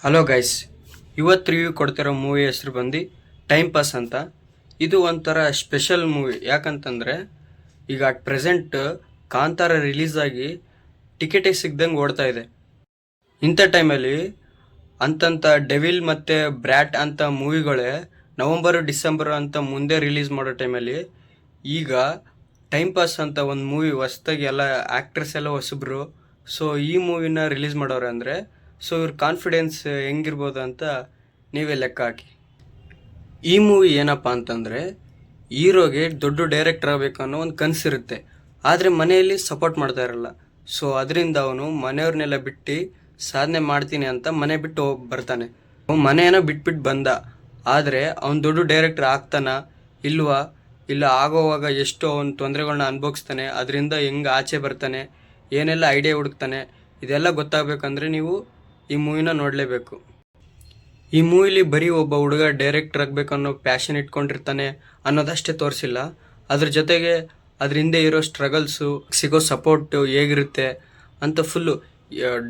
Hello guys, ಇವತ್ತು review ಕೊಡ್ತಿರೋ movie ಹೆಸರು ಬಂದು ಟೈಮ್ ಪಾಸ್ ಅಂತ. ಇದು ಒಂಥರ ಸ್ಪೆಷಲ್ ಮೂವಿ. ಯಾಕಂತಂದರೆ ಈಗ ಅಟ್ ಪ್ರೆಸೆಂಟ್ ಕಾಂತಾರ ರಿಲೀಸ್ ಆಗಿ ಟಿಕೆಟೇ ಸಿಗ್ದಂಗೆ ಓಡ್ತಾ ಇದೆ. ಇಂಥ ಟೈಮಲ್ಲಿ ಅಂತಂತ ಡೆವಿಲ್ ಮತ್ತು ಬ್ರ್ಯಾಟ್ ಅಂತ ಮೂವಿಗಳೇ ನವಂಬರು ಡಿಸೆಂಬರು ಅಂತ ಮುಂದೆ ರಿಲೀಸ್ ಮಾಡೋ ಟೈಮಲ್ಲಿ ಈಗ ಟೈಮ್ ಪಾಸ್ ಅಂತ ಒಂದು ಮೂವಿ ಹೊಸ್ದಾಗಿ ಎಲ್ಲ ಆ್ಯಕ್ಟರ್ಸ್ ಎಲ್ಲ ಹೊಸಬ್ರು. ಸೊ ಈ ಮೂವಿನ ರಿಲೀಸ್ ಮಾಡೋರು ಅಂದರೆ ಇವ್ರ ಕಾನ್ಫಿಡೆನ್ಸ್ ಹೆಂಗಿರ್ಬೋದು ಅಂತ ನೀವೇ ಲೆಕ್ಕ ಹಾಕಿ. ಈ ಮೂವಿ ಏನಪ್ಪ ಅಂತಂದರೆ ಹೀರೋಗೆ ದೊಡ್ಡ ಡೈರೆಕ್ಟರ್ ಆಗಬೇಕು ಅನ್ನೋ ಒಂದು ಕನಸಿರುತ್ತೆ. ಆದರೆ ಮನೆಯಲ್ಲಿ ಸಪೋರ್ಟ್ ಮಾಡ್ತಾ ಇರಲ್ಲ. ಸೊ ಅದರಿಂದ ಅವನು ಮನೆಯವ್ರನ್ನೆಲ್ಲ ಬಿಟ್ಟು ಸಾಧನೆ ಮಾಡ್ತೀನಿ ಅಂತ ಮನೆ ಬಿಟ್ಟು ಬರ್ತಾನೆ. ಮನೆಯನ್ನ ಬಿಟ್ಬಿಟ್ಟು ಬಂದ, ಆದರೆ ಅವ್ನು ದೊಡ್ಡ ಡೈರೆಕ್ಟರ್ ಆಗ್ತಾನ ಇಲ್ವಾ, ಇಲ್ಲ ಆಗೋವಾಗ ಎಷ್ಟು ಅವನು ತೊಂದರೆಗಳನ್ನ ಅನುಭವಿಸ್ತಾನೆ, ಅದರಿಂದ ಹೆಂಗೆ ಆಚೆ ಬರ್ತಾನೆ, ಏನೆಲ್ಲ ಐಡಿಯಾ ಹುಡುಕ್ತಾನೆ, ಇದೆಲ್ಲ ಗೊತ್ತಾಗಬೇಕಂದ್ರೆ ನೀವು ಈ ಮೂವಿನ ನೋಡಲೇಬೇಕು. ಈ ಮೂವಿಲಿ ಬರೀ ಒಬ್ಬ ಹುಡುಗ ಡೈರೆಕ್ಟರ್ ಆಗಬೇಕು ಅನ್ನೋ ಪ್ಯಾಷನ್ ಇಟ್ಕೊಂಡಿರ್ತಾನೆ ಅನ್ನೋದಷ್ಟೇ ತೋರಿಸಿಲ್ಲ. ಅದ್ರ ಜೊತೆಗೆ ಅದ್ರ ಹಿಂದೆ ಇರೋ ಸ್ಟ್ರಗಲ್ಸು, ಸಿಗೋ ಸಪೋರ್ಟು ಹೇಗಿರುತ್ತೆ ಅಂತ ಫುಲ್ಲು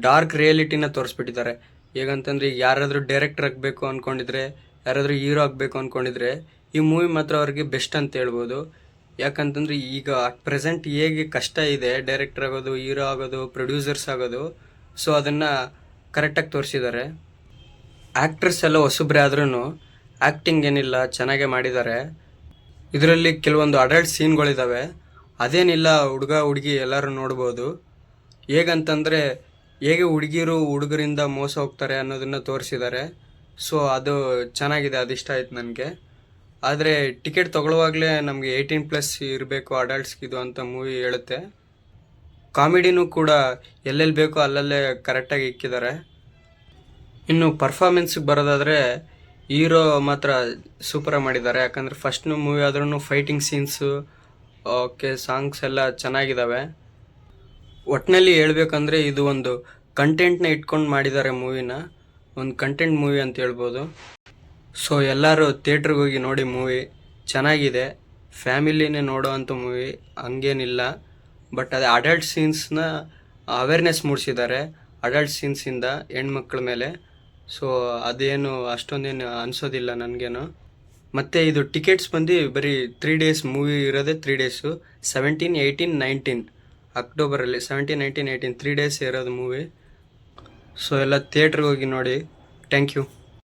ಡಾರ್ಕ್ ರಿಯಾಲಿಟಿನ ತೋರಿಸ್ಬಿಟ್ಟಿದ್ದಾರೆ. ಹೇಗಂತಂದ್ರೆ ಈಗ ಯಾರಾದರೂ ಡೈರೆಕ್ಟರ್ ಆಗಬೇಕು ಅಂದ್ಕೊಂಡಿದ್ರೆ, ಯಾರಾದರೂ ಹೀರೋ ಆಗಬೇಕು ಅಂದ್ಕೊಂಡಿದ್ರೆ ಈ ಮೂವಿ ಮಾತ್ರ ಅವ್ರಿಗೆ ಬೆಸ್ಟ್ ಅಂತ ಹೇಳ್ಬೋದು. ಯಾಕಂತಂದ್ರೆ ಈಗ ಅಟ್ ಪ್ರೆಸೆಂಟ್ ಹೇಗೆ ಕಷ್ಟ ಇದೆ ಡೈರೆಕ್ಟರ್ ಆಗೋದು, ಹೀರೋ ಆಗೋದು, ಪ್ರೊಡ್ಯೂಸರ್ಸ್ ಆಗೋದು, ಸೊ ಅದನ್ನು ಕರೆಕ್ಟಾಗಿ ತೋರಿಸಿದ್ದಾರೆ. ಆ್ಯಕ್ಟ್ರಸ್ ಎಲ್ಲ ಹೊಸಬ್ರೆ ಆದ್ರೂ ಆ್ಯಕ್ಟಿಂಗ್ ಏನಿಲ್ಲ, ಚೆನ್ನಾಗೇ ಮಾಡಿದ್ದಾರೆ. ಇದರಲ್ಲಿ ಕೆಲವೊಂದು ಅಡಲ್ಟ್ ಸೀನ್ಗಳಿದ್ದಾವೆ, ಅದೇನಿಲ್ಲ ಹುಡುಗ ಹುಡುಗಿ ಎಲ್ಲರೂ ನೋಡ್ಬೋದು. ಹೇಗಂತಂದರೆ ಹೇಗೆ ಹುಡುಗಿರು ಹುಡುಗರಿಂದ ಮೋಸ ಹೋಗ್ತಾರೆ ಅನ್ನೋದನ್ನು ತೋರಿಸಿದ್ದಾರೆ. ಸೊ ಅದು ಚೆನ್ನಾಗಿದೆ, ಅದಿಷ್ಟ ಆಯ್ತು ನನಗೆ. ಆದರೆ ಟಿಕೆಟ್ ತೊಗೊಳ್ಳುವಾಗಲೇ ನಮಗೆ 18+ ಇರಬೇಕು ಅಡಲ್ಟ್ಸ್ಗಿದು ಅಂತ ಮೂವಿ ಹೇಳುತ್ತೆ. ಕಾಮಿಡಿನೂ ಕೂಡ ಎಲ್ಲೆಲ್ಲಿ ಬೇಕೋ ಅಲ್ಲಲ್ಲೇ ಕರೆಕ್ಟಾಗಿ ಇಕ್ಕಿದ್ದಾರೆ. ಇನ್ನು ಪರ್ಫಾರ್ಮೆನ್ಸಿಗೆ ಬರೋದಾದರೆ ಹೀರೋ ಮಾತ್ರ ಸೂಪರಾಗಿ ಮಾಡಿದ್ದಾರೆ. ಯಾಕಂದರೆ ಫಸ್ಟ್ ಮೂವಿ ಆದ್ರೂ ಫೈಟಿಂಗ್ ಸೀನ್ಸು ಓಕೆ, ಸಾಂಗ್ಸ್ ಎಲ್ಲ ಚೆನ್ನಾಗಿದ್ದಾವೆ. ಒಟ್ಟಿನಲ್ಲಿ ಹೇಳ್ಬೇಕಂದ್ರೆ ಇದು ಒಂದು ಕಂಟೆಂಟ್ನ ಇಟ್ಕೊಂಡು ಮಾಡಿದ್ದಾರೆ ಮೂವಿನ, ಒಂದು ಕಂಟೆಂಟ್ ಮೂವಿ ಅಂತ ಹೇಳ್ಬೋದು. ಸೊ ಎಲ್ಲರೂ ಥಿಯೇಟ್ರಿಗೆ ಹೋಗಿ ನೋಡಿ, ಮೂವಿ ಚೆನ್ನಾಗಿದೆ, ಫ್ಯಾಮಿಲಿನೇ ನೋಡೋ ಅಂಥ ಮೂವಿ ಹಂಗೇನಿಲ್ಲ. ಬಟ್ ಅದೇ ಅಡಲ್ಟ್ ಸೀನ್ಸ್ನ ಅವೇರ್ನೆಸ್ ಮೂಡಿಸಿದ್ದಾರೆ, ಅಡಲ್ಟ್ ಸೀನ್ಸಿಂದ ಹೆಣ್ಮಕ್ಳ ಮೇಲೆ. ಸೊ ಅದೇನು ಅಷ್ಟೊಂದೇನು ಅನಿಸೋದಿಲ್ಲ ನನಗೇನು. ಮತ್ತು ಇದು ಟಿಕೆಟ್ಸ್ ಬಂದು ಬರೀ 3 days ಮೂವಿ ಇರೋದೇ 3 days, 17, 18, 19 ಅಕ್ಟೋಬರಲ್ಲಿ 17, 19, 18 3 days ಇರೋದು ಮೂವಿ. ಸೊ ಎಲ್ಲ ಥಿಯೇಟ್ರಿಗೆ ಹೋಗಿ ನೋಡಿ. Thank you.